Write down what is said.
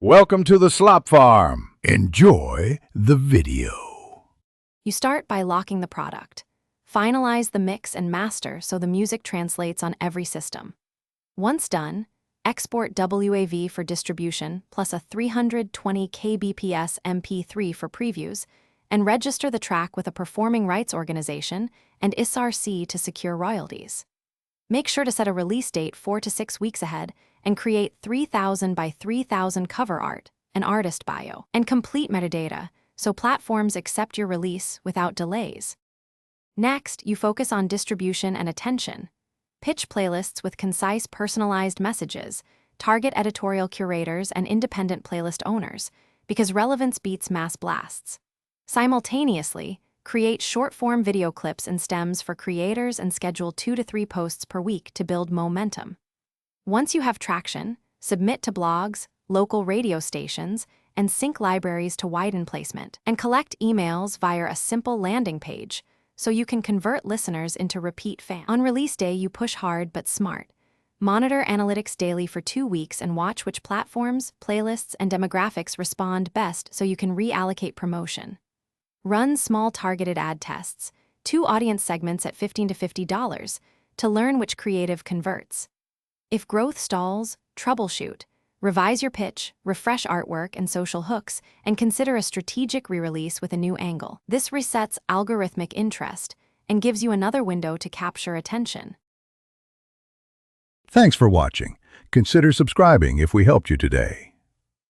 Welcome to the Slop Farm. Enjoy the video. You start by locking the product. Finalize the mix and master so the music translates on every system. Once done, export WAV for distribution plus a 320 kbps MP3 for previews, and register the track with a performing rights organization and ISRC to secure royalties. Make sure to set a release date 4 to 6 weeks ahead and create 3,000 by 3,000 cover art, an artist bio, and complete metadata so platforms accept your release without delays. Next, you focus on distribution and attention. Pitch playlists with concise personalized messages, target editorial curators and independent playlist owners, because relevance beats mass blasts. Simultaneously, create short-form video clips and stems for creators and schedule 2 to 3 posts per week to build momentum. Once you have traction, submit to blogs, local radio stations, and sync libraries to widen placement, and collect emails via a simple landing page so you can convert listeners into repeat fans. On release day, you push hard but smart. Monitor analytics daily for 2 weeks and watch which platforms, playlists, and demographics respond best so you can reallocate promotion. Run small targeted ad tests, 2 audience segments at $15 to $50, to learn which creative converts. If growth stalls, troubleshoot. Revise your pitch, refresh artwork and social hooks, and consider a strategic re-release with a new angle. This resets algorithmic interest and gives you another window to capture attention. Thanks for watching. Consider subscribing if we helped you today.